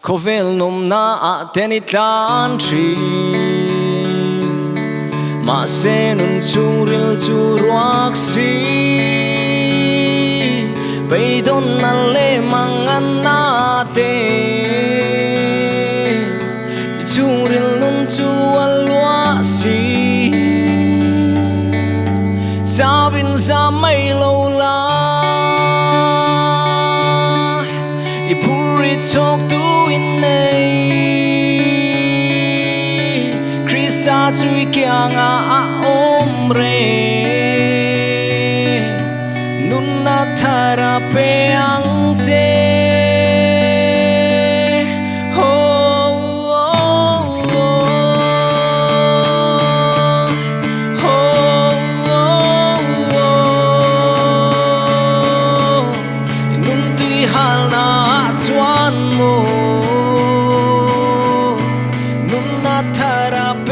Kovel num na tenitlan tree Masenun turil turuaksi Peidon alle manganate Ituril nun tualuasi Sabin sa may lola Ipuri tok tuin nei Krista tui kia nga a omre Nunna tharape ang te Swan mo nung natarap